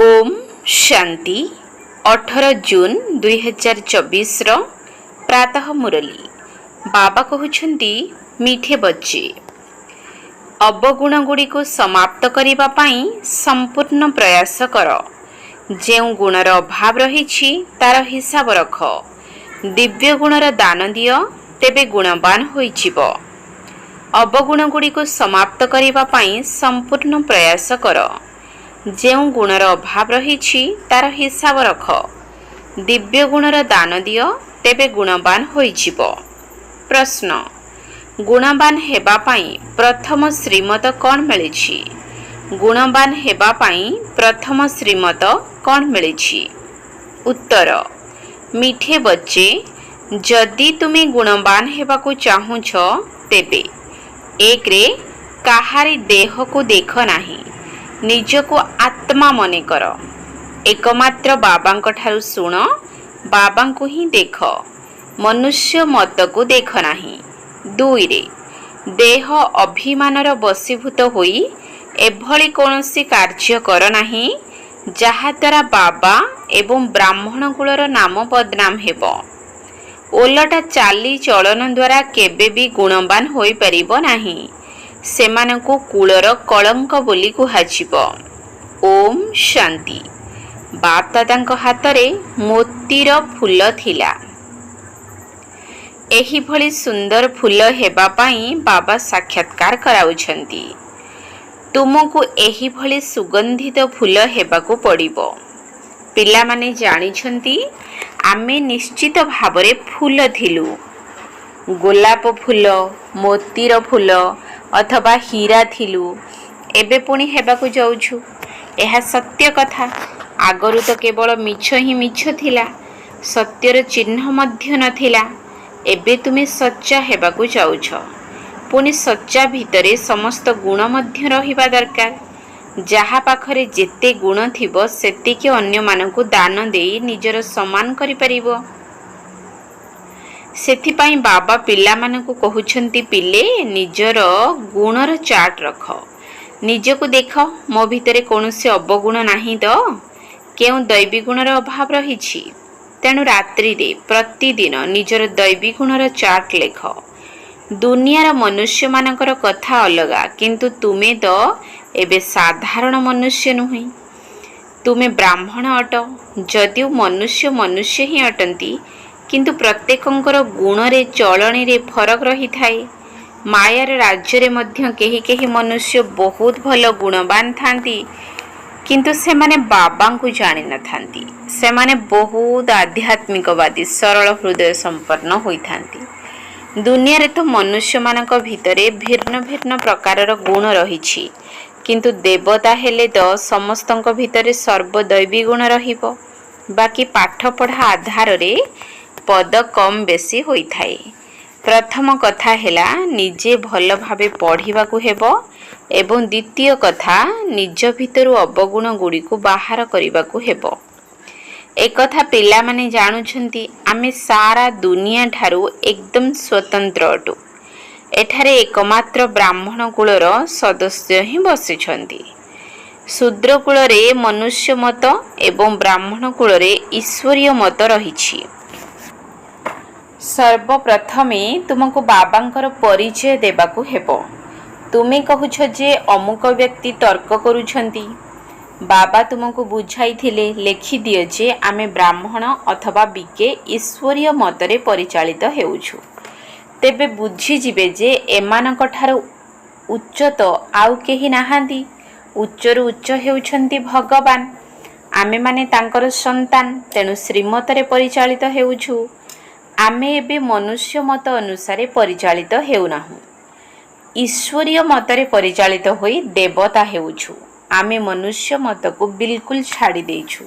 ओम शांति 18 जून 2024 प्रातः मुरली बाबा कहउछंती मीठे बच्चे अवगुण गुड़ी को समाप्त करिबा पाई संपूर्ण प्रयास कर। जेउ गुणर अभाव रही तार हिसाब रख। दिव्य गुणर दान दियो तेबे गुणवान होइजिब। अवगुण गुड़ी को समाप्त करिबा पाई संपूर्ण प्रयास कर। जेउ गुणर अभाव रही तार हिसाब रख। दिव्य गुणर दान दियो तेबे गुणवान होइजिब। प्रश्न गुणवान हेबा पाई प्रथम श्रीमत कौन मिलिछि? गुणवान हेबा पाई प्रथम श्रीमत कौन मिलिछि? उत्तर मीठे बच्चे जदि तुमे गुणवान हेबाकु चाहुछ तेबे एक रे काहारी देह को देख नाही, निजको आत्मा मने कर। एकमात्र बाबांक ठारु सुण, बाबांकु ही देख, मनुष्य मत को देख नाही। दुई रे देह अभिमानर बसीभूत होई एभली कौनसी कार्य कर नाही जहा द्वारा बाबा एवं ब्राह्मण कुलर नाम बदनाम हेबो। ओलटा चाली चलन द्वारा केबे भी गुणवान होई परिबो नाही। सेमानकु कुलर कलंक बोली कुहाजिब। ओम शांति। बाप दादांक हातरे मोतीर फूल थिला। एही भली सुंदर फूल हेबा पाई बाबा साक्षात्कार कराउछंती। तुमको एही भली सुगंधित फूल हेबाकु पड़िबो। पिला माने जानिछंती आमे निश्चित भावरे फूल थिलु। गोलाप फूल, मोतीर फूल अथवा हीरा थिलु, एबे पुणी हेबाकु जाउछु। एहा सत्य कथा। आगरु तो केवल मिछ ही मिछ थिला, सत्यर चिन्ह मध्य नथिला। एबे तुमे सच्चा हेबाकु जाउछ। पुणी सच्चा भितरे समस्त गुण मध्य रहिबा दरकार। जहा पाखरे जेते गुण थिबो सेतिके अन्य मानकु दान देई निजर सम्मान करि परिबो। सेथिपाई बाबा पिला मानकु कहउछंती पिले निजर गुणर चार्ट रख। निजको देख, मो भितरे कोनोसी अवगुण नाही तो? केउ दैवी गुणर अभाव रहिछि? तेणु रात्रि रे प्रतिदिन निजर दैवी गुणर चार्ट लेख। दुनियार मनुष्य मानकर कथा अलगा, किंतु तुमे तो एबे साधारण मनुष्य नुहे। तुमे ब्राह्मण अट। जदिও मनुष्य मनुष्य ही अटंती, किंतु प्रत्येकंकर गुणरे चलनी रे फरक रही थाए। मायार राज्य रे मध्य केही केही मनुष्य बहुत भल गुणवान थांती, किंतु से माने बाबा को जानि न थांती। से माने बहुत आध्यात्मिकवादी सरल हृदय संपन्न होई थांती। दुनिया रे तो मनुष्य मानक भितरे भिन्न भिन्न प्रकारर गुण रहिछि, किंतु देवता हेले तो समस्तंक भितरे सर्वदैवी गुण रहिबो। बाकी पाठ पढ़ा आधार रे पद कम बेसी होई थाए। प्रथम कथा हेला निजे भल भावे पढ़िबा को हेबो एवं द्वितीय कथा निज भितरु अवगुण गुडी को बाहर करिबा को हेबो। एक कथा पिला माने जानुछंती आमे सारा दुनिया ठारू एकदम स्वतंत्र अटु। एठारे एकमात्र ब्राह्मण कुलर सदस्य ही बसिछंती। शूद्र कुलरे मनुष्य मत एवं ब्राह्मण कुलरे ईश्वरीय मत रहिछि। सर्वप्रथमे तुमको बाबांकर परिचय देबाकू हेबो। तुमे कहूछ जे अमुक व्यक्ति तर्क करूछंती। बाबा तुमको बुझाई थिले लेखि दियो जे आमे ब्राह्मण अथवा बिके ईश्वरीय मतरे परिचालित हेउछु। तेबे बुझी जिबे जे एमानक ठारू उच्च तो आउ केही नाहांती। उच्चरु उच्च हेउछंती भगवान। आमे माने तांकर संतान, तेणु श्रीमतरे परिचालित हेउछु। आमे एबे मनुष्य मत अनुसारे परिचालित हेउनाहु, ईश्वरीय मतरे परिचालित होई देवता हेउछु। आमे मनुष्य मत को बिल्कुल छाड़ी देइछु।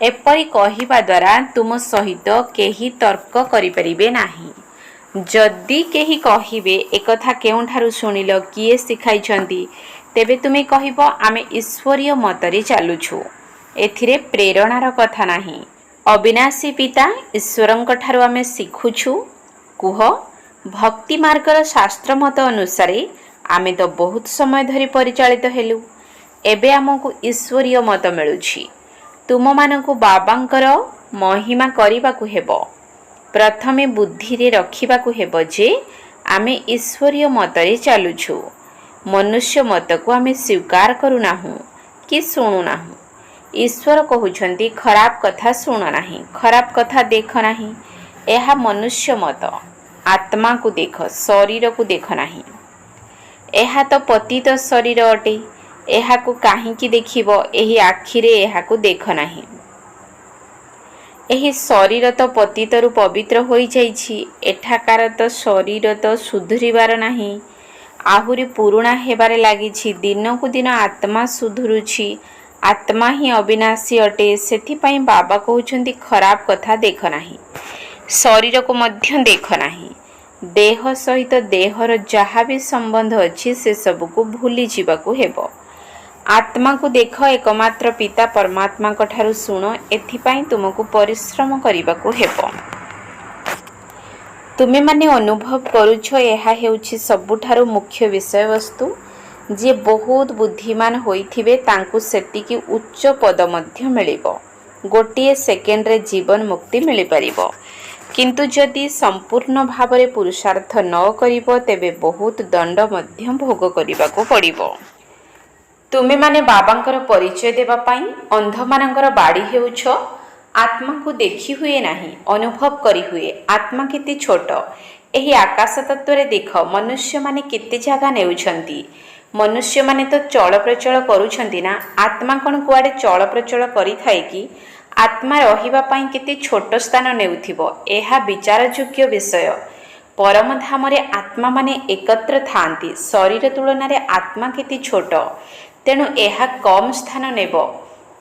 एपरि कहिबा द्वारा तुम सहित केही तर्क करि परिबे नाही। जदि केही कहिबे एकथा केउठारु सुनिल, किए सिखाइछंती, तेबे तुमे कहिबो आमे ईश्वरीय मतरे चालुछु। एथिरे प्रेरणार कथा नाही। अविनाशी पिता ईश्वरंक ठारू आमे शिखुछु। कुह भक्ति मार्गर शास्त्र मत अनुसारे आमे तो बहुत समय धरी परिचालित हेलु। एबे आमको ईश्वरीय मत मिलुछि। ତୁମମାନଙ୍କୁ ବାବାଙ୍କର ମହିମା କରିବାକୁ ହେବ। ପ୍ରଥମେ ବୁଦ୍ଧିରେ ରଖିବାକୁ ହେବ ଯେ ଆମେ ଈଶ୍ୱରୀୟ ମତରେ ଚାଲୁଛୁ। ମନୁଷ୍ୟ ମତକୁ ଆମେ ସ୍ୱୀକାର କରୁନାହୁଁ କି ଶୁଣୁନାହୁଁ। ଈଶ୍ୱର କହୁଛନ୍ତି ଖରାପ କଥା ଶୁଣ ନାହିଁ, ଖରାପ କଥା ଦେଖ ନାହିଁ। ଏହା ମନୁଷ୍ୟ ମତ। ଆତ୍ମାକୁ ଦେଖ, ଶରୀରକୁ ଦେଖ ନାହିଁ। ଏହା ତ ପତିତ ଶରୀର ଅଟେ। ଏହାକୁ କାହିଁକି ଦେଖିବ? ଏହି ଆଖିରେ ଏହାକୁ ଦେଖ ନାହିଁ। ଏହି ଶରୀର ତ ପତିତରୁ ପବିତ୍ର ହୋଇଯାଇଛି। ଏଠାକାର ତ ଶରୀର ତ ସୁଧୁରିବାର ନାହିଁ, ଆହୁରି ପୁରୁଣା ହେବାରେ ଲାଗିଛି। ଦିନକୁ ଦିନ ଆତ୍ମା ସୁଧୁରୁଛି। ଆତ୍ମା ହିଁ ଅବିନାଶୀ ଅଟେ। ସେଥିପାଇଁ ବାବା କହୁଛନ୍ତି ଖରାପ କଥା ଦେଖ ନାହିଁ, ଶରୀରକୁ ମଧ୍ୟ ଦେଖ ନାହିଁ। ଦେହ ସହିତ ଦେହର ଯାହା ବି ସମ୍ବନ୍ଧ ଅଛି ସେସବୁକୁ ଭୁଲି ଯିବାକୁ ହେବ। ଆତ୍ମାକୁ ଦେଖ, ଏକମାତ୍ର ପିତା ପରମାତ୍ମାଙ୍କ ଠାରୁ ଶୁଣ। ଏଥିପାଇଁ ତୁମକୁ ପରିଶ୍ରମ କରିବାକୁ ହେବ। ତୁମେମାନେ ଅନୁଭବ କରୁଛ ଏହା ହେଉଛି ସବୁଠାରୁ ମୁଖ୍ୟ ବିଷୟବସ୍ତୁ। ଯିଏ ବହୁତ ବୁଦ୍ଧିମାନ ହୋଇଥିବେ ତାଙ୍କୁ ସେତିକି ଉଚ୍ଚ ପଦ ମଧ୍ୟ ମିଳିବ। ଗୋଟିଏ ସେକେଣ୍ଡରେ ଜୀବନ ମୁକ୍ତି ମିଳିପାରିବ। କିନ୍ତୁ ଯଦି ସମ୍ପୂର୍ଣ୍ଣ ଭାବରେ ପୁରୁଷାର୍ଥ ନ କରିବ ତେବେ ବହୁତ ଦଣ୍ଡ ମଧ୍ୟ ଭୋଗ କରିବାକୁ ପଡ଼ିବ। ତୁମେମାନେ ବାବାଙ୍କର ପରିଚୟ ଦେବା ପାଇଁ ଅନ୍ଧମାନଙ୍କର ବାଡ଼ି ହେଉଛ। ଆତ୍ମାକୁ ଦେଖି ହୁଏ ନାହିଁ, ଅନୁଭବ କରି ହୁଏ। ଆତ୍ମା କେତେ ଛୋଟ। ଏହି ଆକାଶ ତତ୍ତ୍ୱରେ ଦେଖ, ମନୁଷ୍ୟମାନେ କେତେ ଜାଗା ନେଉଛନ୍ତି। ମନୁଷ୍ୟମାନେ ତ ଚଳପ୍ରଚଳ କରୁଛନ୍ତି ନା। ଆତ୍ମା କ'ଣ କୁଆଡ଼େ ଚଳପ୍ରଚଳ କରିଥାଏ କି? ଆତ୍ମା ରହିବା ପାଇଁ କେତେ ଛୋଟ ସ୍ଥାନ ନେଉଥିବ। ଏହା ବିଚାରଯୋଗ୍ୟ ବିଷୟ। ପରମଧାମରେ ଆତ୍ମାମାନେ ଏକତ୍ର ଥାଆନ୍ତି। ଶରୀର ତୁଳନାରେ ଆତ୍ମା କେତେ ଛୋଟ, ତେଣୁ ଏହା କମ୍ ସ୍ଥାନ ନେବ।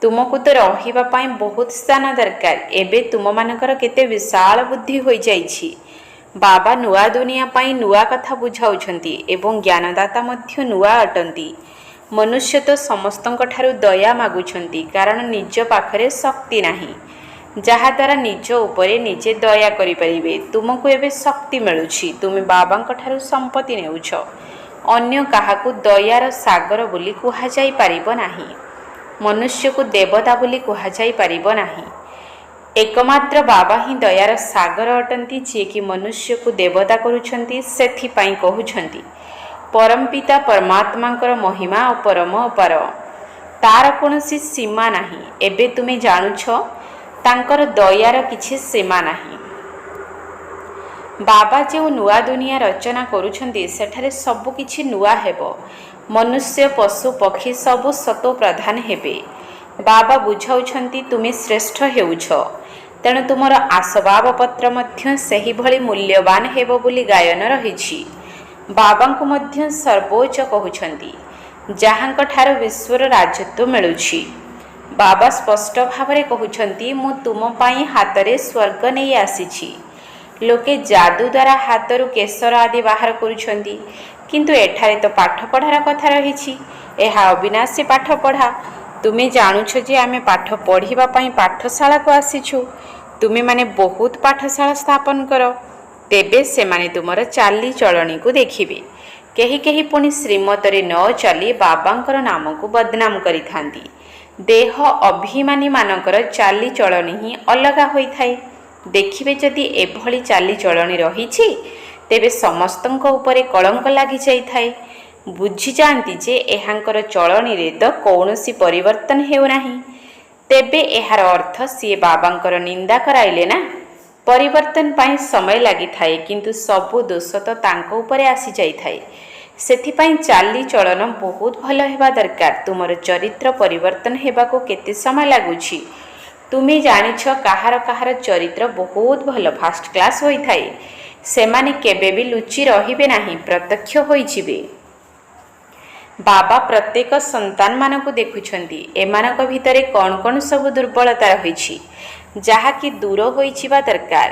ତୁମକୁ ତ ରହିବା ପାଇଁ ବହୁତ ସ୍ଥାନ ଦରକାର। ଏବେ ତୁମମାନଙ୍କର କେତେ ବିଶାଳ ବୁଦ୍ଧି ହୋଇଯାଇଛି। ବାବା ନୂଆ ଦୁନିଆ ପାଇଁ ନୂଆ କଥା ବୁଝାଉଛନ୍ତି ଏବଂ ଜ୍ଞାନଦାତା ମଧ୍ୟ ନୂଆ ଅଟନ୍ତି। ମନୁଷ୍ୟ ତ ସମସ୍ତଙ୍କଠାରୁ ଦୟା ମାଗୁଛନ୍ତି, କାରଣ ନିଜ ପାଖରେ ଶକ୍ତି ନାହିଁ, ଯାହାଦ୍ୱାରା ନିଜ ଉପରେ ନିଜେ ଦୟା କରିପାରିବେ। ତୁମକୁ ଏବେ ଶକ୍ତି ମିଳୁଛି। ତୁମେ ବାବାଙ୍କ ଠାରୁ ସମ୍ପତ୍ତି ନେଉଛ। ଅନ୍ୟ କାହାକୁ ଦୟାର ସାଗର ବୋଲି କୁହାଯାଇ ପାରିବ ନାହିଁ। ମନୁଷ୍ୟକୁ ଦେବତା ବୋଲି କୁହାଯାଇ ପାରିବ ନାହିଁ। ଏକମାତ୍ର ବାବା ହିଁ ଦୟାର ସାଗର ଅଟନ୍ତି, ଯିଏକି ମନୁଷ୍ୟକୁ ଦେବତା କରୁଛନ୍ତି। ସେଥିପାଇଁ କହୁଛନ୍ତି ପରମପିତା ପରମାତ୍ମାଙ୍କର ମହିମା ଅପରମ ଅପାର, ତାର କୌଣସି ସୀମା ନାହିଁ। ଏବେ ତୁମେ ଜାଣୁଛ ତାଙ୍କର ଦୟାର କିଛି ସୀମା ନାହିଁ। ବାବା ଯେଉଁ ନୂଆ ଦୁନିଆ ରଚନା କରୁଛନ୍ତି ସେଠାରେ ସବୁ କିଛି ନୂଆ ହେବ। ମନୁଷ୍ୟ, ପଶୁ, ପକ୍ଷୀ ସବୁ ସତୋ ପ୍ରଧାନ ହେବେ। ବାବା ବୁଝାଉଛନ୍ତି ତୁମେ ଶ୍ରେଷ୍ଠ ହେଉଛ, ତେଣୁ ତୁମର ଆସବାବପତ୍ର ମଧ୍ୟ ସେହିଭଳି ମୂଲ୍ୟବାନ ହେବ ବୋଲି ଗାୟନ ରହିଛି। ବାବାଙ୍କୁ ମଧ୍ୟ ସର୍ବୋଚ୍ଚ କହୁଛନ୍ତି, ଯାହାଙ୍କ ଠାରୁ ବିଶ୍ୱର ରାଜତ୍ୱ ମିଳୁଛି। ବାବା ସ୍ପଷ୍ଟ ଭାବରେ କହୁଛନ୍ତି ମୁଁ ତୁମ ପାଇଁ ହାତରେ ସ୍ୱର୍ଗ ନେଇ ଆସିଛି। ଲୋକେ ଯାଦୁ ଦ୍ୱାରା ହାତରୁ କେଶର ଆଦି ବାହାର କରୁଛନ୍ତି, କିନ୍ତୁ ଏଠାରେ ତ ପାଠପଢ଼ାର କଥା ରହିଛି। ଏହା ଅବିନାଶୀ ପାଠପଢ଼ା। ତୁମେ ଜାଣୁଛ ଯେ ଆମେ ପାଠ ପଢ଼ିବା ପାଇଁ ପାଠଶାଳାକୁ ଆସିଛୁ। ତୁମେମାନେ ବହୁତ ପାଠଶାଳା ସ୍ଥାପନ କର, ତେବେ ସେମାନେ ତୁମର ଚାଲିଚଳଣିକୁ ଦେଖିବେ। କେହି କେହି ପୁଣି ଶ୍ରୀମତରେ ନ ଚାଲି ବାବାଙ୍କର ନାମକୁ ବଦନାମ କରିଥାନ୍ତି। ଦେହ ଅଭିମାନୀମାନଙ୍କର ଚାଲିଚଳଣି ହିଁ ଅଲଗା ହୋଇଥାଏ। ଦେଖିବେ ଯଦି ଏଭଳି ଚାଲିଚଳଣି ରହିଛି ତେବେ ସମସ୍ତଙ୍କ ଉପରେ କଳଙ୍କ ଲାଗିଯାଇଥାଏ। ବୁଝିଯାଆନ୍ତି ଯେ ଏହାଙ୍କର ଚଳଣିରେ ତ କୌଣସି ପରିବର୍ତ୍ତନ ହେଉନାହିଁ। ତେବେ ଏହାର ଅର୍ଥ ସିଏ ବାବାଙ୍କର ନିନ୍ଦା କରାଇଲେ ନା। ପରିବର୍ତ୍ତନ ପାଇଁ ସମୟ ଲାଗିଥାଏ, କିନ୍ତୁ ସବୁ ଦୋଷ ତ ତାଙ୍କ ଉପରେ ଆସିଯାଇଥାଏ। ସେଥିପାଇଁ ଚାଲିଚଳନ ବହୁତ ଭଲ ହେବା ଦରକାର। ତୁମର ଚରିତ୍ର ପରିବର୍ତ୍ତନ ହେବାକୁ କେତେ ସମୟ ଲାଗୁଛି? ତୁମେ ଜାଣିଛ କାହାର କାହାର ଚରିତ୍ର ବହୁତ ଭଲ, ଫାଷ୍ଟ କ୍ଲାସ୍ ହୋଇଥାଏ। ସେମାନେ କେବେ ବି ଲୁଚି ରହିବେ ନାହିଁ, ପ୍ରତ୍ୟକ୍ଷ ହୋଇଯିବେ। ବାବା ପ୍ରତ୍ୟେକ ସନ୍ତାନମାନଙ୍କୁ ଦେଖୁଛନ୍ତି। ଏମାନଙ୍କ ଭିତରେ କ'ଣ କ'ଣ ସବୁ ଦୁର୍ବଳତା ରହିଛି, ଯାହାକି ଦୂର ହୋଇଯିବା ଦରକାର।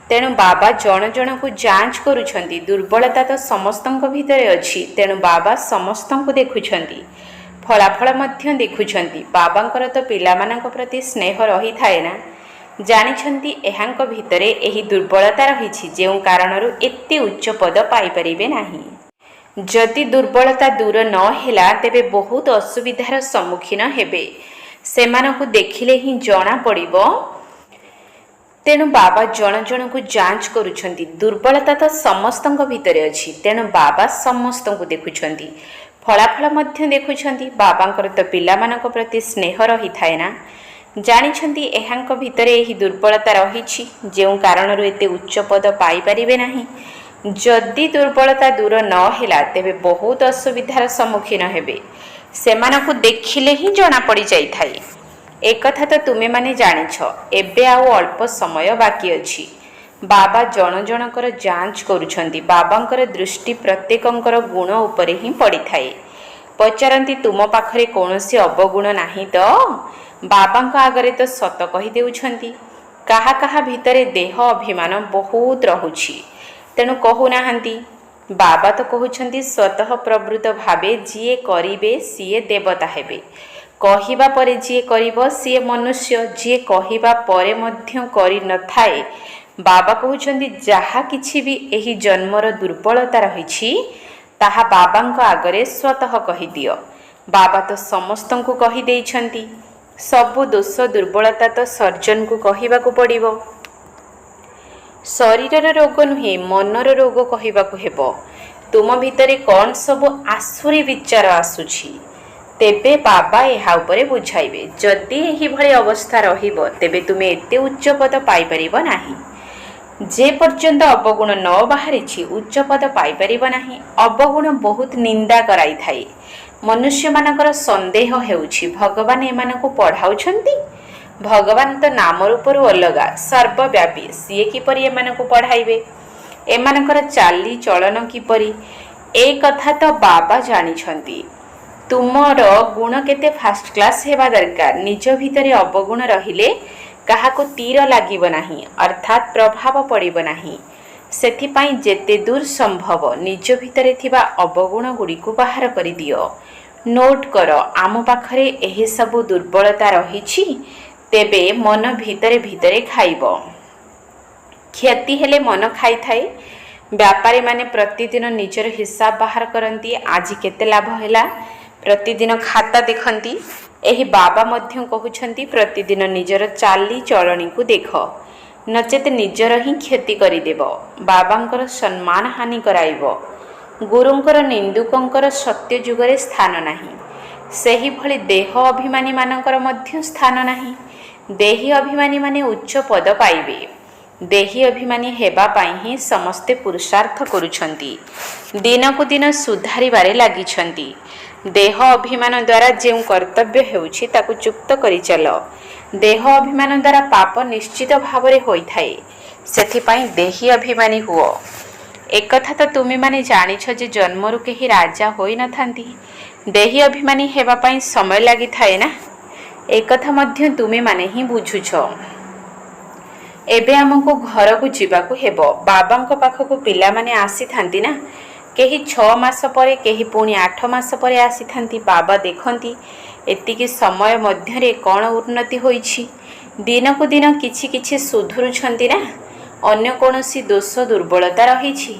ତେଣୁ ବାବା ଜଣ ଜଣକୁ ଯାଞ୍ଚ କରୁଛନ୍ତି। ଦୁର୍ବଳତା ତ ସମସ୍ତଙ୍କ ଭିତରେ ଅଛି, ତେଣୁ ବାବା ସମସ୍ତଙ୍କୁ ଦେଖୁଛନ୍ତି। ଫଳାଫଳ ମଧ୍ୟ ଦେଖୁଛନ୍ତି। ବାବାଙ୍କର ତ ପିଲାମାନଙ୍କ ପ୍ରତି ସ୍ନେହ ରହିଥାଏ ନା। ଜାଣିଛନ୍ତି ଏହାଙ୍କ ଭିତରେ ଏହି ଦୁର୍ବଳତା ରହିଛି, ଯେଉଁ କାରଣରୁ ଏତେ ଉଚ୍ଚ ପଦ ପାଇପାରିବେ ନାହିଁ। ଯଦି ଦୁର୍ବଳତା ଦୂର ନ ହେଲା ତେବେ ବହୁତ ଅସୁବିଧାର ସମ୍ମୁଖୀନ ହେବେ। ସେମାନଙ୍କୁ ଦେଖିଲେ ହିଁ ଜଣା ପଡ଼ିବ। ତେଣୁ ବାବା ଜଣ ଜଣକୁ ଯାଞ୍ଚ କରୁଛନ୍ତି। ଦୁର୍ବଳତା ତ ସମସ୍ତଙ୍କ ଭିତରେ ଅଛି, ତେଣୁ ବାବା ସମସ୍ତଙ୍କୁ ଦେଖୁଛନ୍ତି, ଫଳାଫଳ ମଧ୍ୟ ଦେଖୁଛନ୍ତି। ବାବାଙ୍କର ତ ପିଲାମାନଙ୍କ ପ୍ରତି ସ୍ନେହ ରହିଥାଏ ନା। ଜାଣିଛନ୍ତି ଏହାଙ୍କ ଭିତରେ ଏହି ଦୁର୍ବଳତା ରହିଛି, ଯେଉଁ କାରଣରୁ ଏତେ ଉଚ୍ଚ ପଦ ପାଇପାରିବେ ନାହିଁ। ଯଦି ଦୁର୍ବଳତା ଦୂର ନ ହେଲା ତେବେ ବହୁତ ଅସୁବିଧାର ସମ୍ମୁଖୀନ ହେବେ। ସେମାନଙ୍କୁ ଦେଖିଲେ ହିଁ ଜଣାପଡ଼ିଯାଇଥାଏ। ଏକଥା ତ ତୁମେମାନେ ଜାଣିଛ। ଏବେ ଆଉ ଅଳ୍ପ ସମୟ ବାକି ଅଛି। ବାବା ଜଣ ଜଣଙ୍କର ଯାଞ୍ଚ କରୁଛନ୍ତି। ବାବାଙ୍କର ଦୃଷ୍ଟି ପ୍ରତ୍ୟେକଙ୍କର ଗୁଣ ଉପରେ ହିଁ ପଡ଼ିଥାଏ। ପଚାରନ୍ତି, ତୁମ ପାଖରେ କୌଣସି ଅବଗୁଣ ନାହିଁ ତ? ବାବାଙ୍କ ଆଗରେ ତ ସତ କହିଦେଉଛନ୍ତି। କାହା କାହା ଭିତରେ ଦେହ ଅଭିମାନ ବହୁତ ରହୁଛି, ତେଣୁ କହୁନାହାନ୍ତି। ବାବା ତ କହୁଛନ୍ତି ସ୍ୱତଃ ପ୍ରବୃତ୍ତ ଭାବେ ଯିଏ କରିବେ ସିଏ ଦେବତା ହେବେ। କହିବା ପରେ ଯିଏ କରିବ ସିଏ ମନୁଷ୍ୟ। ଯିଏ କହିବା ପରେ ମଧ୍ୟ କରିନଥାଏ, ବାବା କହୁଛନ୍ତି ଯାହା କିଛି ବି ଏହି ଜନ୍ମର ଦୁର୍ବଳତା ରହିଛି ତାହା ବାବାଙ୍କ ଆଗରେ ସ୍ୱତଃ କହିଦିଅ। ବାବା ତ ସମସ୍ତଙ୍କୁ କହିଦେଇଛନ୍ତି। ସବୁ ଦୋଷ ଦୁର୍ବଳତା ତ ସର୍ଜନକୁ କହିବାକୁ ପଡ଼ିବ। ଶରୀରର ରୋଗ ନୁହେଁ, ମନର ରୋଗ କହିବାକୁ ହେବ। ତୁମ ଭିତରେ କ'ଣ ସବୁ ଆସୁରି ବିଚାର ଆସୁଛି, ତେବେ ବାବା ଏହା ଉପରେ ବୁଝାଇବେ। ଯଦି ଏହିଭଳି ଅବସ୍ଥା ରହିବ ତେବେ ତୁମେ ଏତେ ଉଚ୍ଚ ପଦ ପାଇପାରିବ ନାହିଁ। ଯେ ପର୍ଯ୍ୟନ୍ତ ଅବଗୁଣ ନ ବାହାରିଛି ଉଚ୍ଚ ପଦ ପାଇପାରିବ ନାହିଁ। ଅବଗୁଣ ବହୁତ ନିନ୍ଦା କରାଇଥାଏ। ମନୁଷ୍ୟମାନଙ୍କର ସନ୍ଦେହ ହେଉଛି ଭଗବାନ ଏମାନଙ୍କୁ ପଢ଼ାଉଛନ୍ତି। ଭଗବାନ ତ ନାମ ରୂପରୁ ଅଲଗା, ସର୍ବବ୍ୟାପୀ। ସିଏ କିପରି ଏମାନଙ୍କୁ ପଢ଼ାଇବେ? ଏମାନଙ୍କର ଚାଲି ଚଳନ କିପରି, ଏ କଥା ତ ବାବା ଜାଣିଛନ୍ତି। ତୁମର ଗୁଣ କେତେ ଫାଷ୍ଟ କ୍ଲାସ୍ ହେବା ଦରକାର। ନିଜ ଭିତରେ ଅବଗୁଣ ରହିଲେ କାହାକୁ ତୀର ଲାଗିବ ନାହିଁ, ଅର୍ଥାତ୍ ପ୍ରଭାବ ପଡ଼ିବ ନାହିଁ। ସେଥିପାଇଁ ଯେତେ ଦୂର ସମ୍ଭବ ନିଜ ଭିତରେ ଥିବା ଅବଗୁଣ ଗୁଡ଼ିକୁ ବାହାର କରିଦିଅ। ନୋଟ୍ କର, ଆମ ପାଖରେ ଏହିସବୁ ଦୁର୍ବଳତା ରହିଛି, ତେବେ ମନ ଭିତରେ ଭିତରେ ଖାଇବ। କ୍ଷତି ହେଲେ ମନ ଖାଇଥାଏ। ବ୍ୟାପାରୀମାନେ ପ୍ରତିଦିନ ନିଜର ହିସାବ ବାହାର କରନ୍ତି। ଆଜି କେତେ ଲାଭ ହେଲା, ପ୍ରତିଦିନ ଖାତା ଦେଖନ୍ତି। ଏହି ବାବା ମଧ୍ୟ କହୁଛନ୍ତି ପ୍ରତିଦିନ ନିଜର ଚାଲି ଚଳଣିକୁ ଦେଖ, ନଚେତ୍ ନିଜର ହିଁ କ୍ଷତି କରିଦେବ। ବାବାଙ୍କର ସମ୍ମାନ ହାନି କରାଇବ। ଗୁରୁଙ୍କର ନିନ୍ଦୁକଙ୍କର ସତ୍ୟ ଯୁଗରେ ସ୍ଥାନ ନାହିଁ। ସେହିଭଳି ଦେହ ଅଭିମାନୀମାନଙ୍କର ମଧ୍ୟ ସ୍ଥାନ ନାହିଁ। ଦେହୀ ଅଭିମାନୀମାନେ ଉଚ୍ଚ ପଦ ପାଇବେ। ଦେହୀ ଅଭିମାନୀ ହେବା ପାଇଁ ହିଁ ସମସ୍ତେ ପୁରୁଷାର୍ଥ କରୁଛନ୍ତି, ଦିନକୁ ଦିନ ସୁଧାରିବାରେ ଲାଗିଛନ୍ତି। ଦେହ ଅଭିମାନ ଦ୍ୱାରା ଯେଉଁ କର୍ତ୍ତବ୍ୟ ହେଉଛି ତାକୁ ଚୁକ୍ତ କରିଚାଲ। ଦେହ ଅଭିମାନ ଦ୍ୱାରା ପାପ ନିଶ୍ଚିତ ଭାବରେ ହୋଇଥାଏ। ସେଥିପାଇଁ ଦେହୀ ଅଭିମାନୀ ହୁଅ। ଏକଥା ତ ତୁମେମାନେ ଜାଣିଛ ଯେ ଜନ୍ମରୁ କେହି ରାଜା ହୋଇନଥାନ୍ତି। ଦେହୀ ଅଭିମାନୀ ହେବା ପାଇଁ ସମୟ ଲାଗିଥାଏ ନା। ଏକଥା ମଧ୍ୟ ତୁମେମାନେ ହିଁ ବୁଝୁଛ। ଏବେ ଆମକୁ ଘରକୁ ଯିବାକୁ ହେବ। ବାବାଙ୍କ ପାଖକୁ ପିଲାମାନେ ଆସିଥାନ୍ତି ନା, କେହି 6 ମାସ ପରେ, କେହି ପୁଣି 8 ମାସ ପରେ ଆସିଥାନ୍ତି। ବାବା ଦେଖନ୍ତି ଏତିକି ସମୟ ମଧ୍ୟରେ କ'ଣ ଉନ୍ନତି ହୋଇଛି। ଦିନକୁ ଦିନ କିଛି କିଛି ସୁଧୁରୁଛନ୍ତି ନା, ଅନ୍ୟ କୌଣସି ଦୋଷ ଦୁର୍ବଳତା ରହିଛି।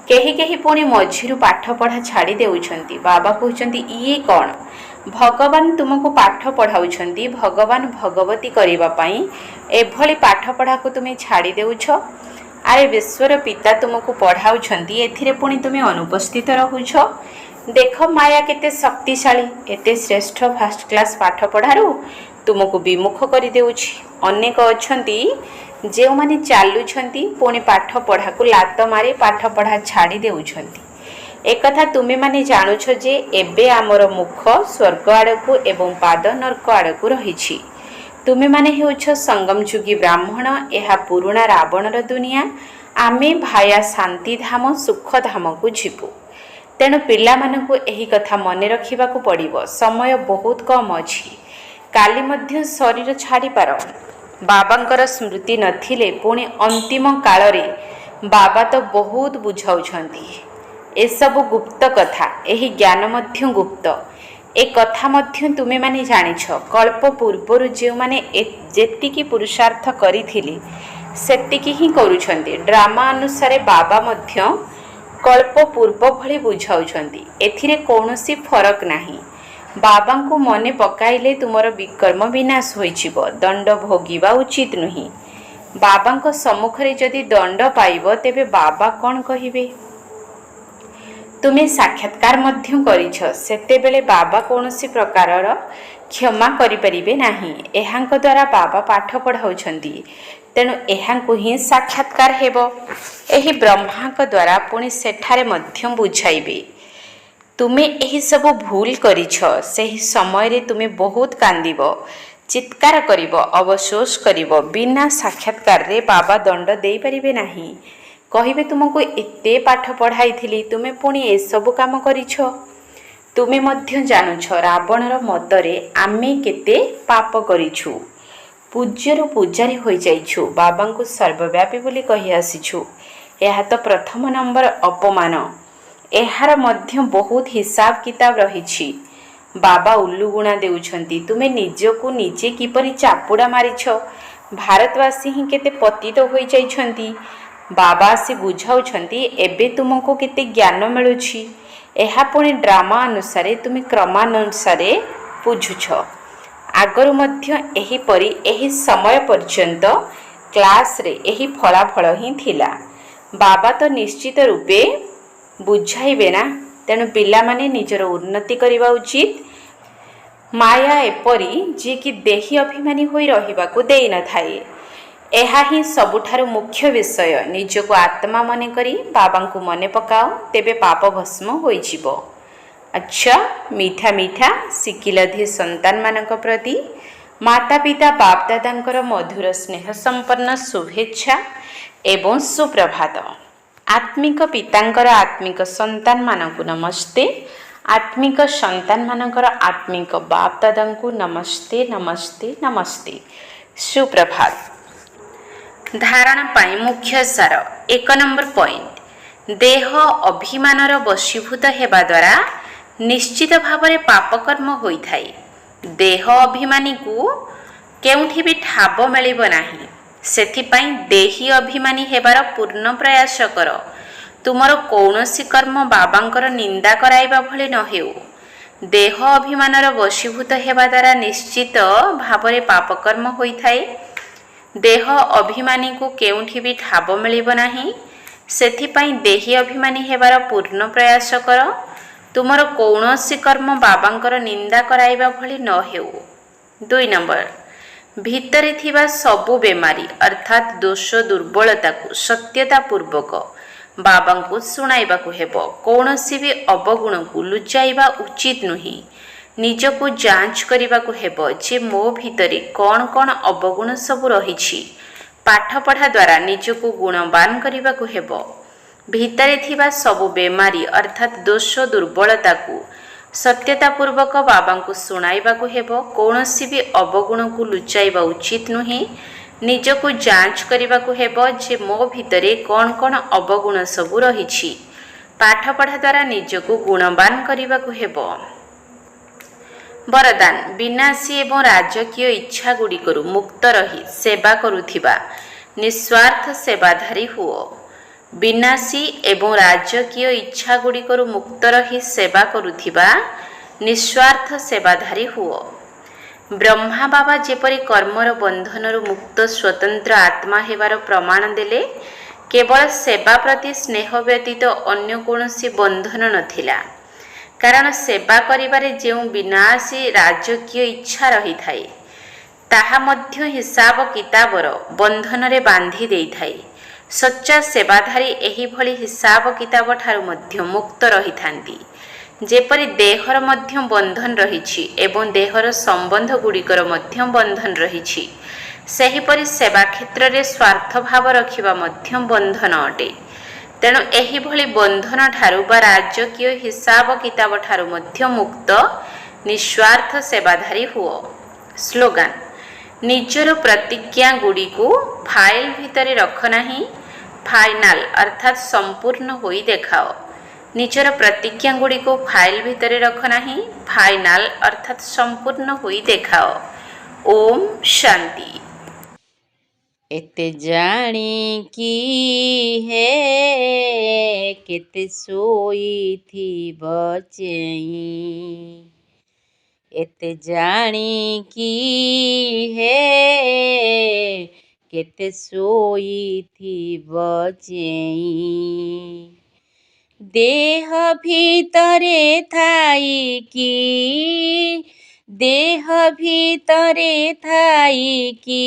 କେହି କେହି ପୁଣି ମଝିରୁ ପାଠପଢ଼ା ଛାଡ଼ି ଦେଉଛନ୍ତି। ବାବା କହୁଛନ୍ତି ଇଏ କ'ଣ? ଭଗବାନ ତୁମକୁ ପାଠ ପଢ଼ାଉଛନ୍ତି ଭଗବାନ ଭଗବତୀ କରିବା ପାଇଁ। ଏଭଳି ପାଠପଢ଼ାକୁ ତୁମେ ଛାଡ଼ି ଦେଉଛ। ଆରେ ବିଶ୍ୱର ପିତା ତୁମକୁ ପଢ଼ାଉଛନ୍ତି, ଏଥିରେ ପୁଣି ତୁମେ ଅନୁପସ୍ଥିତ ରହୁଛ। ଦେଖ ମାୟା କେତେ ଶକ୍ତିଶାଳୀ। ଏତେ ଶ୍ରେଷ୍ଠ ଫାଷ୍ଟ କ୍ଲାସ୍ ପାଠପଢ଼ାରୁ ତୁମକୁ ବିମୁଖ କରିଦେଉଛି। ଅନେକ ଅଛନ୍ତି ଯେଉଁମାନେ ଚାଲୁଛନ୍ତି ପୁଣି ପାଠପଢ଼ାକୁ ଲାତ ମାରି ପାଠପଢ଼ା ଛାଡ଼ି ଦେଉଛନ୍ତି। ଏକଥା ତୁମେମାନେ ଜାଣୁଛ ଯେ ଏବେ ଆମର ମୁଖ ସ୍ୱର୍ଗ ଆଡ଼କୁ ଏବଂ ପାଦ ନର୍କ ଆଡ଼କୁ ରହିଛି। ତୁମେମାନେ ହେଉଛ ସଙ୍ଗମଯୁଗୀ ବ୍ରାହ୍ମଣ। ଏହା ପୁରୁଣା ରାବଣର ଦୁନିଆ। ଆମେ ଭାୟା ଶାନ୍ତିଧାମ ସୁଖଧାମକୁ ଯିବୁ। ତେଣୁ ପିଲାମାନଙ୍କୁ ଏହି କଥା ମନେ ରଖିବାକୁ ପଡ଼ିବ। ସମୟ ବହୁତ କମ୍ ଅଛି। କାଲି ମଧ୍ୟ ଶରୀର ଛାଡ଼ିପାର। ବାବାଙ୍କର ସ୍ମୃତି ନଥିଲେ ପୁଣି ଅନ୍ତିମ କାଳରେ ବାବା ତ ବହୁତ ବୁଝାଉଛନ୍ତି। ଏସବୁ ଗୁପ୍ତ କଥା। ଏହି ଜ୍ଞାନ ମଧ୍ୟ ଗୁପ୍ତ। ଏ କଥା ମଧ୍ୟ ତୁମେମାନେ ଜାଣିଛ। କଳ୍ପ ପୂର୍ବରୁ ଯେଉଁମାନେ ଯେତିକି ପୁରୁଷାର୍ଥ କରିଥିଲେ ସେତିକି ହିଁ କରୁଛନ୍ତି। ଡ୍ରାମା ଅନୁସାରେ ବାବା ମଧ୍ୟ କଳ୍ପ ପୂର୍ବ ଭଳି ବୁଝାଉଛନ୍ତି। ଏଥିରେ କୌଣସି ଫରକ ନାହିଁ। ବାବାଙ୍କୁ ମନେ ପକାଇଲେ ତୁମର ବିକର୍ମ ବିନାଶ ହୋଇଯିବ। ଦଣ୍ଡ ଭୋଗିବା ଉଚିତ ନୁହେଁ। ବାବାଙ୍କ ସମ୍ମୁଖରେ ଯଦି ଦଣ୍ଡ ପାଇବ ତେବେ ବାବା କ'ଣ କହିବେ? ତୁମେ ସାକ୍ଷାତକାର ମଧ୍ୟ କରିଛ, ସେତେବେଳେ ବାବା କୌଣସି ପ୍ରକାରର କ୍ଷମା କରିପାରିବେ ନାହିଁ। ଏହାଙ୍କ ଦ୍ୱାରା ବାବା ପାଠ ପଢ଼ାଉଛନ୍ତି, ତେଣୁ ଏହାଙ୍କୁ ହିଁ ସାକ୍ଷାତକାର ହେବ। ଏହି ବ୍ରହ୍ମାଙ୍କ ଦ୍ୱାରା ପୁଣି ସେଠାରେ ମଧ୍ୟ ବୁଝାଇବେ। ତୁମେ ଏହିସବୁ ଭୁଲ କରିଛ। ସେହି ସମୟରେ ତୁମେ ବହୁତ କାନ୍ଦିବ, ଚିତ୍କାର କରିବ, ଅବଶୋଷ କରିବ। ବିନା ସାକ୍ଷାତକାରରେ ବାବା ଦଣ୍ଡ ଦେଇପାରିବେ ନାହିଁ। କହିବେ, ତୁମକୁ ଏତେ ପାଠ ପଢ଼ାଇଥିଲି, ତୁମେ ପୁଣି ଏସବୁ କାମ କରିଛ। ତୁମେ ମଧ୍ୟ ଜାଣୁଛ ରାବଣର ମତରେ ଆମେ କେତେ ପାପ କରିଛୁ। ପୂଜ୍ୟରୁ ପୂଜାରୀ ହୋଇଯାଇଛୁ, ବାବାଙ୍କୁ ସର୍ବବ୍ୟାପୀ ବୋଲି କହି ଆସିଛୁ। ଏହା ତ ପ୍ରଥମ ନମ୍ବର ଅପମାନ। ଏହାର ମଧ୍ୟ ବହୁତ ହିସାବ କିତାବ ରହିଛି। ବାବା ଉଲ୍ଲୁଗୁଣା ଦେଉଛନ୍ତି, ତୁମେ ନିଜକୁ ନିଜେ କିପରି ଚାପୁଡ଼ା ମାରିଛ। ଭାରତବାସୀ ହିଁ କେତେ ପତିତ ହୋଇଯାଇଛନ୍ତି। ବାବା ଆସି ବୁଝାଉଛନ୍ତି, ଏବେ ତୁମକୁ କେତେ ଜ୍ଞାନ ମିଳୁଛି। ଏହା ପୁଣି ଡ୍ରାମା ଅନୁସାରେ ତୁମେ କ୍ରମାନୁସାରେ ବୁଝୁଛ। ଆଗରୁ ମଧ୍ୟ ଏହିପରି ଏହି ସମୟ ପର୍ଯ୍ୟନ୍ତ କ୍ଲାସରେ ଏହି ଫଳାଫଳ ହିଁ ଥିଲା। ବାବା ତ ନିଶ୍ଚିତ ରୂପେ ବୁଝାଇବେ ନା, ତେଣୁ ପିଲାମାନେ ନିଜର ଉନ୍ନତି କରିବା ଉଚିତ। ମାୟା ଏପରି ଯିଏକି ଦେହୀ ଅଭିମାନୀ ହୋଇ ରହିବାକୁ ଦେଇନଥାଏ। ଏହା ହିଁ ସବୁଠାରୁ ମୁଖ୍ୟ ବିଷୟ। ନିଜକୁ ଆତ୍ମା ମନେକରି ବାବାଙ୍କୁ ମନେ ପକାଅ, ତେବେ ପାପ ଭସ୍ମ ହୋଇଯିବ। ଆଚ୍ଛା, ମିଠା ମିଠା ଶିକିଲଧି ସନ୍ତାନମାନଙ୍କ ପ୍ରତି ମାତା ପିତା ବାପ ଦାଦାଙ୍କର ମଧୁର ସ୍ନେହ ସମ୍ପନ୍ନ ଶୁଭେଚ୍ଛା ଏବଂ ସୁପ୍ରଭାତ। ଆତ୍ମିକ ପିତାଙ୍କର ଆତ୍ମିକ ସନ୍ତାନମାନଙ୍କୁ ନମସ୍ତେ। ଆତ୍ମିକ ସନ୍ତାନମାନଙ୍କର ଆତ୍ମିକ ବାପ ଦାଦାଙ୍କୁ ନମସ୍ତେ ନମସ୍ତେ ନମସ୍ତେ। ସୁପ୍ରଭାତ। ଧାରଣା ପାଇଁ ମୁଖ୍ୟ ସାର। 1 ନମ୍ବର ପଏଣ୍ଟ, ଦେହ ଅଭିମାନର ବଶୀଭୂତ ହେବା ଦ୍ୱାରା ନିଶ୍ଚିତ ଭାବରେ ପାପକର୍ମ ହୋଇଥାଏ। ଦେହ ଅଭିମାନୀକୁ କେଉଁଠି ବି ଠାବ ମିଳିବ ନାହିଁ। ସେଥିପାଇଁ ଦେହୀ ଅଭିମାନୀ ହେବାର ପୂର୍ଣ୍ଣ ପ୍ରୟାସ କର। ତୁମର କୌଣସି କର୍ମ ବାବାଙ୍କର ନିନ୍ଦା କରାଇବା ଭଳି ନ ହେଉ। ଦେହ ଅଭିମାନର ବଶୀଭୂତ ହେବା ଦ୍ୱାରା ନିଶ୍ଚିତ ଭାବରେ ପାପକର୍ମ ହୋଇଥାଏ। ଦେହ ଅଭିମାନୀକୁ କେଉଁଠି ବି ଠାବ ମିଳିବ ନାହିଁ। ସେଥିପାଇଁ ଦେହୀ ଅଭିମାନୀ ହେବାର ପୂର୍ଣ୍ଣ ପ୍ରୟାସ କର। ତୁମର କୌଣସି କର୍ମ ବାବାଙ୍କର ନିନ୍ଦା କରାଇବା ଭଳି ନ ହେଉ। 2 ନମ୍ବର, ଭିତରେ ଥିବା ସବୁ ବେମାରୀ ଅର୍ଥାତ୍ ଦୋଷ ଦୁର୍ବଳତାକୁ ସତ୍ୟତା ପୂର୍ବକ ବାବାଙ୍କୁ ଶୁଣାଇବାକୁ ହେବ। କୌଣସି ବି ଅବଗୁଣକୁ ଲୁଚାଇବା ଉଚିତ ନୁହେଁ। ନିଜକୁ ଯାଞ୍ଚ କରିବାକୁ ହେବ ଯେ ମୋ ଭିତରେ କ'ଣ କ'ଣ ଅବଗୁଣ ସବୁ ରହିଛି। ପାଠପଢ଼ା ଦ୍ୱାରା ନିଜକୁ ଗୁଣବାନ କରିବାକୁ ହେବ। ଭିତରେ ଥିବା ସବୁ ବେମାରୀ ଅର୍ଥାତ୍ ଦୋଷ ଦୁର୍ବଳତାକୁ ସତ୍ୟତା ପୂର୍ବକ ବାବାଙ୍କୁ ଶୁଣାଇବାକୁ ହେବ। କୌଣସି ବି ଅବଗୁଣକୁ ଲୁଚାଇବା ଉଚିତ ନୁହେଁ। ନିଜକୁ ଯାଞ୍ଚ କରିବାକୁ ହେବ ଯେ ମୋ ଭିତରେ କ'ଣ କ'ଣ ଅବଗୁଣ ସବୁ ରହିଛି। ପାଠପଢ଼ା ଦ୍ୱାରା ନିଜକୁ ଗୁଣବାନ କରିବାକୁ ହେବ। ବରଦାନ, ବିନାଶୀ ଏବଂ ରାଜକୀୟ ଇଚ୍ଛା ଗୁଡ଼ିକରୁ ମୁକ୍ତ ରହି ସେବା କରୁଥିବା ନିଃସ୍ୱାର୍ଥ ସେବାଧାରୀ ହୁଅ। ବିନାଶୀ ଏବଂ ରାଜକୀୟ ଇଚ୍ଛା ଗୁଡ଼ିକରୁ ମୁକ୍ତ ରହି ସେବା କରୁଥିବା ନିଃସ୍ୱାର୍ଥ ସେବାଧାରୀ ହୁଅ। ବ୍ରହ୍ମା ବାବା ଯେପରି କର୍ମର ବନ୍ଧନରୁ ମୁକ୍ତ ସ୍ୱତନ୍ତ୍ର ଆତ୍ମା ହେବାର ପ୍ରମାଣ ଦେଲେ, କେବଳ ସେବା ପ୍ରତି ସ୍ନେହ ବ୍ୟତୀତ ଅନ୍ୟ କୌଣସି ବନ୍ଧନ ନଥିଲା। କାରଣ ସେବା କରିବାରେ ଯେଉଁ ବିନାଶୀ ରାଜକୀୟ ଇଚ୍ଛା ରହିଥାଏ, ତାହା ମଧ୍ୟ ହିସାବ କିତାବର ବନ୍ଧନରେ ବାନ୍ଧି ଦେଇଥାଏ। ସଚ୍ଚା ସେବାଧାରୀ ଏହିଭଳି ହିସାବ କିତାବ ଠାରୁ ମଧ୍ୟ ମୁକ୍ତ ରହିଥାନ୍ତି। ଯେପରି ଦେହର ମଧ୍ୟ ବନ୍ଧନ ରହିଛି ଏବଂ ଦେହର ସମ୍ବନ୍ଧ ଗୁଡ଼ିକର ମଧ୍ୟ ବନ୍ଧନ ରହିଛି, ସେହିପରି ସେବା କ୍ଷେତ୍ରରେ ସ୍ୱାର୍ଥ ଭାବ ରଖିବା ମଧ୍ୟ ବନ୍ଧନ ଅଟେ। ତେଣୁ ଏହିଭଳି ବନ୍ଧନ ଠାରୁ ବା ରାଜକୀୟ ହିସାବ କିତାବ ଠାରୁ ମଧ୍ୟ ମୁକ୍ତ ନିଃସ୍ୱାର୍ଥ ସେବାଧାରୀ ହୁଅ। ସ୍ଲୋଗାନ, ନିଜର ପ୍ରତିଜ୍ଞା ଗୁଡ଼ିକୁ ଫାଇଲ ଭିତରେ ରଖ ନାହିଁ, ଫାଇନାଲ ଅର୍ଥାତ୍ ସମ୍ପୂର୍ଣ୍ଣ ହୋଇ ଦେଖାଅ। ନିଜର ପ୍ରତିଜ୍ଞା ଗୁଡ଼ିକୁ ଫାଇଲ ଭିତରେ ରଖ ନାହିଁ, ଫାଇନାଲ ଅର୍ଥାତ୍ ସମ୍ପୂର୍ଣ୍ଣ ହୋଇ ଦେଖାଅ। ଓମ୍ ଶାନ୍ତି। ଏତେ ଜାଣିକି ହେ କେତେ ଶୋଇଥିବ ଚେଇଁ, एते जाणिकी हे केते शोइथिब चेई देह भितरे थाइकी देह भितरे थाइकी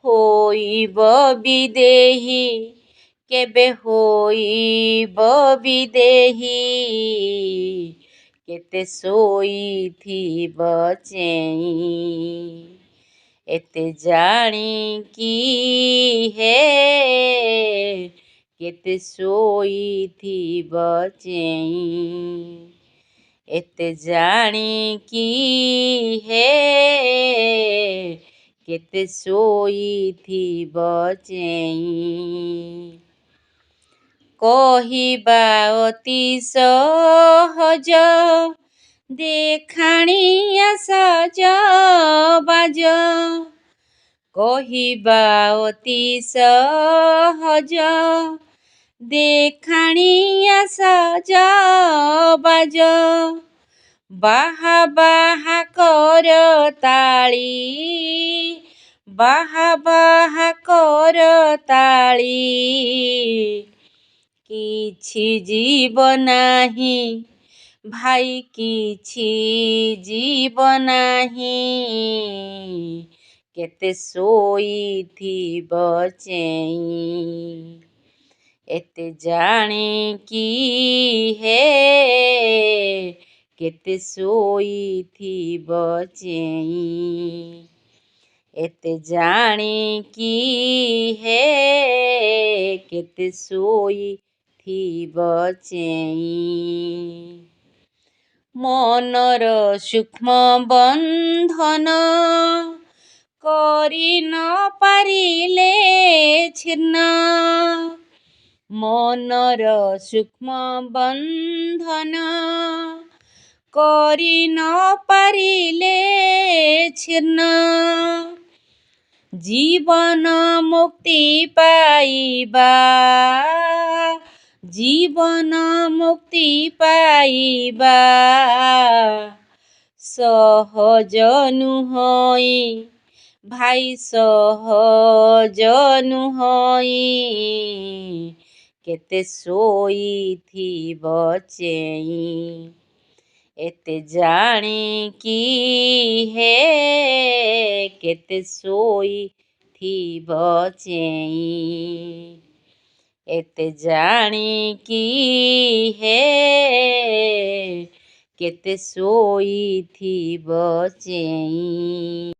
होइब विदेही केबे होइब विदेही केते शोइथिब चेई एते जाणिकी हे केते शोइथिब चेई एते जाणिकी हे केते शोइथिब चेई କହିବା ଅତି ସହଜ ଦେଖାଣିଆ ସଜବାଜ କହିବା ଅତି ସହଜ ଦେଖାଣିଆ ସଜବାଜ ବାହା ବାହା କର ତାଳି ବାହା ବାହା କର ତାଳି କିଛି ଯିବ ନାହିଁ ଭାଇ କିଛି ଯିବ ନାହିଁ କେତେ ଶୋଇଥିବ ଚେଇଁ ଏତେ ଜାଣିକି ହେ କେତେ ଶୋଇଥିବ ଚେଇଁ ଏତେ ଜାଣିକି ହେ କେତେ ଶୋଇଥିବ ଚେଇଁ ମନର ସୂକ୍ଷ୍ମ ବନ୍ଧନ କରି ନ ପାରିଲେ ଛିନ୍ନ ମନର ସୂକ୍ଷ୍ମ ବନ୍ଧନ କରି ନ ପାରିଲେ ଛିନ୍ନ ଜୀବନ ମୁକ୍ତି ପାଇବା ଜୀବନ ମୁକ୍ତି ପାଇବା ସହଜ ନୁହଁଇ ଭାଇ ସହଜ ନୁହଁଇ କେତେ ଶୋଇଥିବ ଚେଇଁ ଏତେ ଜାଣିକି ହେ କେତେ ଶୋଇଥିବ ଚେଇଁ ଏତେ ଜାଣିକି ହେ କେତେ ଶୋଇଥିବ ଚେଇଁ